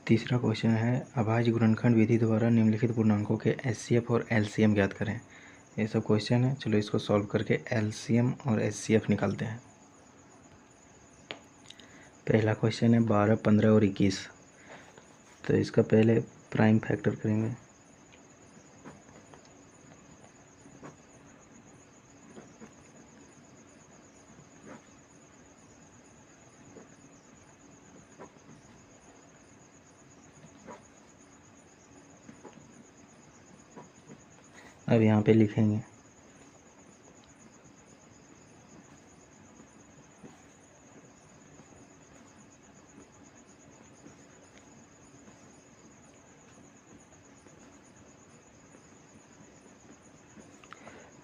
तीसरा क्वेश्चन है अभाज्य गुणनखंड विधि द्वारा निम्नलिखित पूर्णांकों के एचसीएफ और एलसीएम ज्ञात करें। ये सब क्वेश्चन है। चलो इसको सॉल्व करके एलसीएम और एचसीएफ निकालते हैं। पहला क्वेश्चन है 12, 15 और 21। तो इसका पहले प्राइम फैक्टर करेंगे। अब यहाँ पे लिखेंगे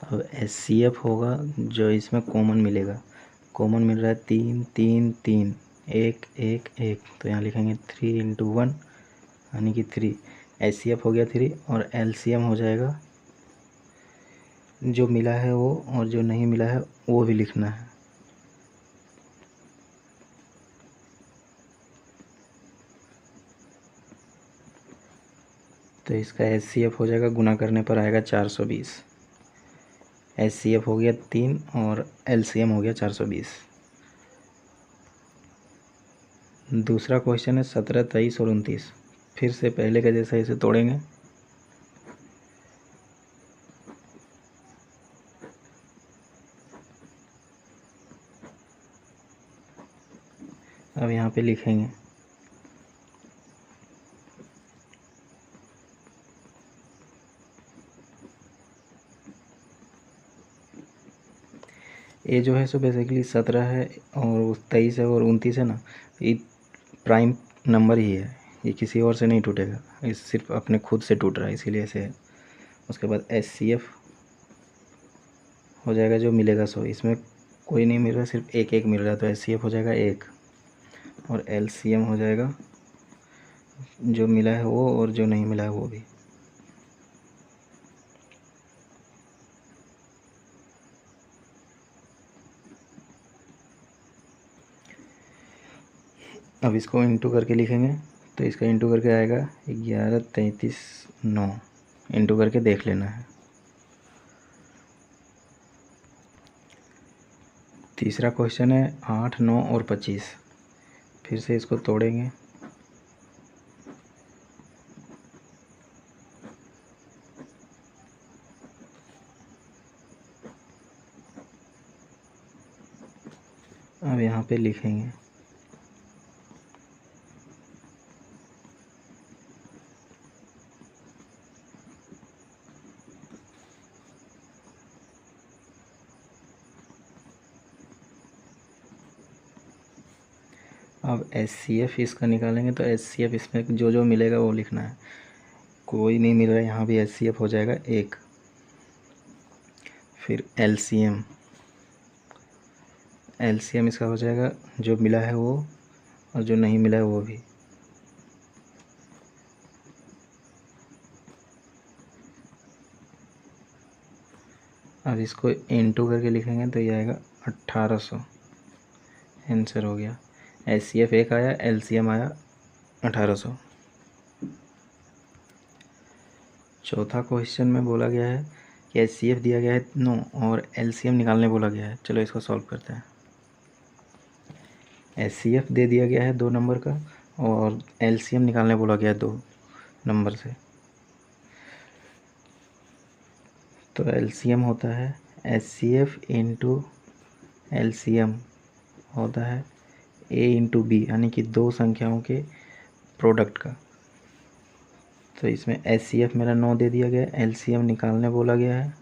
अब एचसीएफ होगा जो इसमें कॉमन मिलेगा। कॉमन मिल रहा है 3, 3, 3, 1, 1, 1। तो यहाँ लिखेंगे 3 × 1 यानी कि 3। एचसीएफ हो गया 3 और एलसीएम हो जाएगा जो मिला है वो और जो नहीं मिला है वो भी लिखना है। तो इसका एचसीएफ हो जाएगा, गुना करने पर आएगा 420। एचसीएफ हो गया 3 और एलसीएम हो गया 420। दूसरा क्वेश्चन है 17, 23 और 29। फिर से पहले का जैसा इसे तोड़ेंगे। अब यहाँ पे लिखेंगे ये जो है सो बेसिकली 17 है और 23 है और 29 है ना, ये प्राइम नंबर ही है। ये किसी और से नहीं टूटेगा, ये सिर्फ अपने खुद से टूट रहा है, इसीलिए ऐसे है। उसके बाद एचसीएफ हो जाएगा जो मिलेगा सो। इसमें कोई नहीं मिल रहा, सिर्फ एक एक मिल रहा है, तो एचसीएफ हो जाएगा 1 और एलसीएम हो जाएगा जो मिला है वो और जो नहीं मिला है वो भी। अब इसको इंटू करके लिखेंगे। तो इसका इंटू करके आएगा 11, 33, 9। इंटू करके देख लेना है। तीसरा क्वेश्चन है 8, 9 और 25। फिर से इसको तोड़ेंगे। अब यहाँ पे लिखेंगे अब एचसीएफ इसका निकालेंगे। तो एचसीएफ इसमें जो जो मिलेगा वो लिखना है। कोई नहीं मिल रहा है, यहाँ भी एचसीएफ हो जाएगा 1। फिर एलसीएम इसका हो जाएगा जो मिला है वो और जो नहीं मिला है वो भी। अब इसको इंटू करके लिखेंगे तो ये आएगा 1800। आंसर हो गया। एचसीएफ 1 आया, एलसीएम आया 1800। चौथा क्वेश्चन में बोला गया है कि एचसीएफ दिया गया है 9 और एलसीएम निकालने बोला गया है। चलो इसको सॉल्व करते हैं। एचसीएफ दे दिया गया है 2 नंबर का और एलसीएम निकालने बोला गया है 2 नंबर से। तो एलसीएम होता है एचसीएफ इंटू एलसीएम होता है ए इंटू बी, यानी कि 2 संख्याओं के प्रोडक्ट का। तो इसमें एचसीएफ मेरा 9 दे दिया गया है, एलसीएम निकालने बोला गया है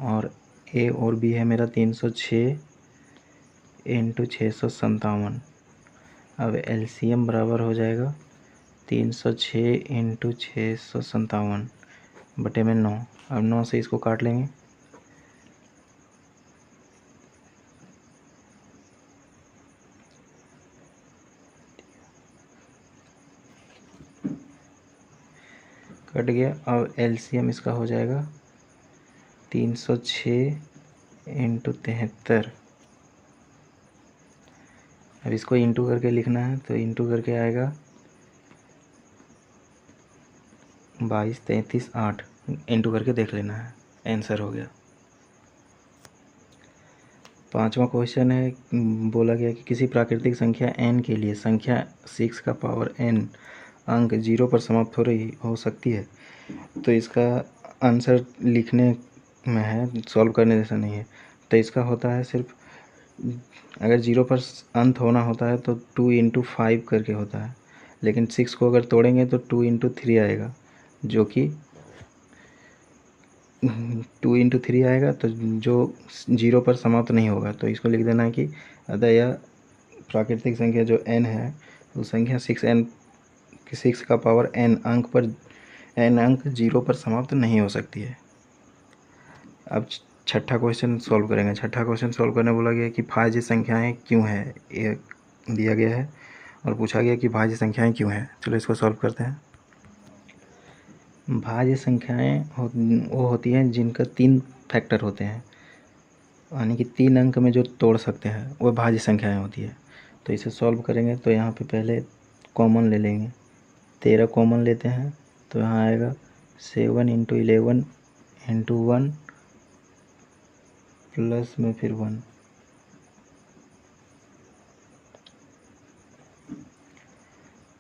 और ए और बी है मेरा 306 इंटू 657। अब एलसीएम बराबर हो जाएगा 306 इंटू 657 बटे में 9। अब 9 से इसको काट लेंगे। कट गया। अब एलसीएम इसका हो जाएगा 306 इंटू 73। अब इसको इंटू करके लिखना है। तो इंटू करके आएगा 22, 33, 8 इंटू करके देख लेना है, आंसर हो गया। 5वां क्वेश्चन है, बोला गया कि किसी प्राकृतिक संख्या n के लिए संख्या 6 का पावर n अंक 0 पर समाप्त हो सकती है। तो इसका आंसर लिखने में है, सॉल्व करने जैसा नहीं है। तो इसका होता है सिर्फ, अगर 0 पर अंत होना होता है तो 2 इंटू 5 करके होता है, लेकिन 6 को अगर तोड़ेंगे तो 2 इंटू 3 आएगा, जो कि 2 इंटू 3 आएगा, तो जो 0 पर समाप्त नहीं होगा। तो इसको लिख देना है कि अतः यह प्राकृतिक संख्या जो n है, वो संख्या 6 का पावर n अंक पर n अंक 0 पर समाप्त नहीं हो सकती है। अब छठा क्वेश्चन सॉल्व करेंगे। छठा क्वेश्चन सॉल्व करने बोला गया कि भाज्य संख्याएं क्यों है, ये दिया गया है और पूछा गया कि भाज्य संख्याएं क्यों है। चलो इसको सॉल्व करते हैं। भाज्य संख्याएं वो होती हैं जिनका 3 फैक्टर होते हैं, यानी कि 3 अंक में जो तोड़ सकते हैं वो भाज्य संख्याएं होती है। तो इसे सॉल्व करेंगे तो यहाँ पे पहले कॉमन ले लेंगे, 13 कॉमन लेते हैं तो यहाँ आएगा 7 इंटू 11 इंटू 1 प्लस में फिर 1।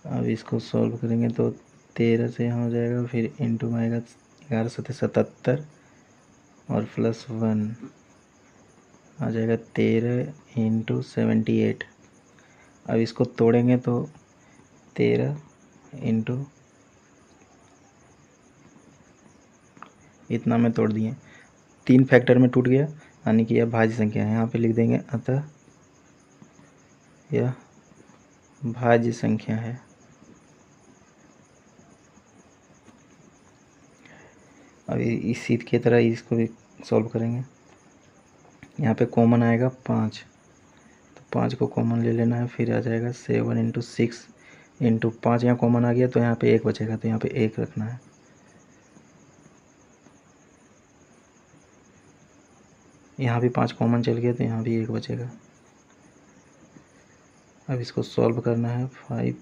अब इसको सॉल्व करेंगे तो 13 से यहाँ हो जाएगा, फिर इंटू में आएगा 11 सत्ते 77 और प्लस 1 आ जाएगा 13 इंटू 78। अब इसको तोड़ेंगे तो 13 इंटू इतना में तोड़ दिए, 3 फैक्टर में टूट गया, यानी कि यह भाज्य संख्या है। यहाँ पे लिख देंगे अतः यह भाज्य संख्या है। अब इसी की तरह इसको भी सॉल्व करेंगे। यहाँ पे कॉमन आएगा 5, तो 5 को कॉमन ले लेना है, फिर आ जाएगा 7 इंटू 6 इंटू 5, यहाँ कॉमन आ गया तो यहाँ पे 1 बचेगा, तो यहाँ पे 1 रखना है। यहाँ भी 5 कॉमन चल गया तो यहाँ भी 1 बचेगा। अब इसको सॉल्व करना है। 5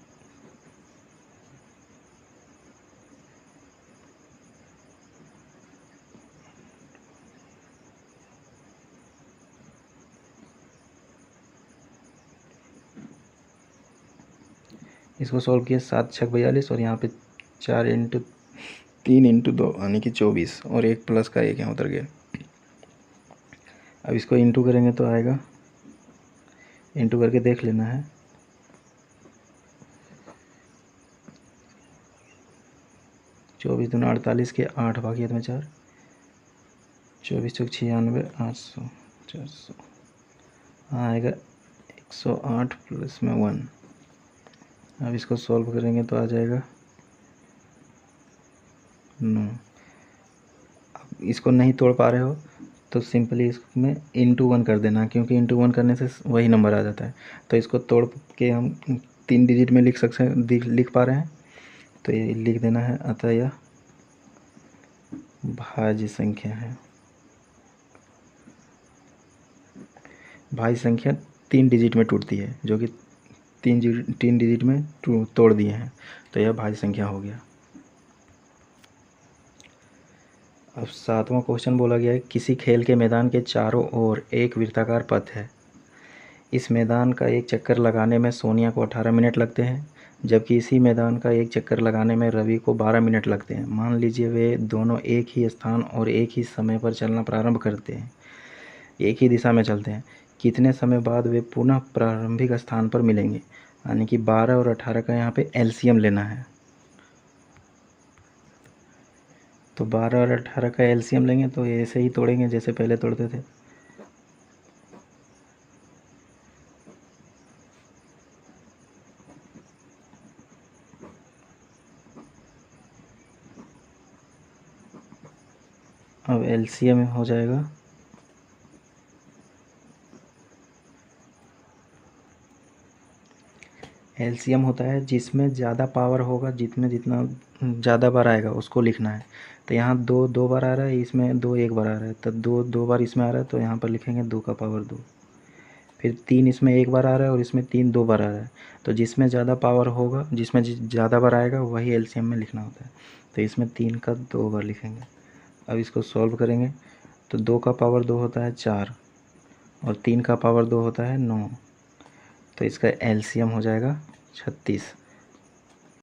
इसको सॉल्व किया, 7 छक 42 और यहाँ पे 4 इंटू 3 इंटू 2 यानी कि 24 और 1 प्लस का 1 यहाँ उतर गया। अब इसको इंटू करेंगे तो आएगा, इंटू करके देख लेना है। चौबीस दूना 48 के 8 भागियत में 4, 24 चौक 96, 800, 400 आएगा 108 प्लस में 1। अब इसको सॉल्व करेंगे तो आ जाएगा 9। अब इसको नहीं तोड़ पा रहे हो तो सिंपली इसमें इंटू 1 कर देना, क्योंकि इंटू 1 करने से वही नंबर आ जाता है। तो इसको तोड़ के हम 3 डिजिट में लिख सकते हैं, लिख पा रहे हैं, तो ये लिख देना है अतः यह भाज्य संख्या है। भाज्य संख्या 3 डिजिट में टूटती है, जो कि 3 डिजिट में तोड़ दिए हैं, तो यह भाज्य संख्या हो गया। अब 7वां क्वेश्चन बोला गया है, किसी खेल के मैदान के चारों ओर एक वृत्ताकार पथ है। इस मैदान का एक चक्कर लगाने में सोनिया को 18 मिनट लगते हैं, जबकि इसी मैदान का एक चक्कर लगाने में रवि को 12 मिनट लगते हैं। मान लीजिए वे दोनों एक ही स्थान और एक ही समय पर चलना प्रारंभ करते हैं, एक ही दिशा में चलते हैं। कितने समय बाद वे पुनः प्रारंभिक स्थान पर मिलेंगे? यानी कि 12 और 18 का यहाँ पे एलसीएम लेना है। तो 12 और 18 का एलसीएम लेंगे तो ऐसे ही तोड़ेंगे जैसे पहले तोड़ते थे। अब एलसीएम हो जाएगा, एलसीएम होता है जिसमें ज़्यादा पावर होगा, जितना ज़्यादा बार आएगा उसको लिखना है। तो यहाँ 2 बार आ रहा है, इसमें 2 1 बार आ रहा है, तो 2 बार इसमें आ रहा है, तो यहाँ पर लिखेंगे 2 का पावर 2। फिर 3 इसमें एक बार आ रहा है और इसमें 3 2 बार आ रहा है, तो जिसमें ज़्यादा पावर होगा, जिसमें ज़्यादा बार आएगा वही एलसीएम में लिखना होता है। तो इसमें 3 का 2 बार लिखेंगे। अब इसको सॉल्व करेंगे तो 2 का पावर 2 होता है 4 और 3 का पावर 2 होता है 9, तो इसका एलसीएम हो जाएगा 36।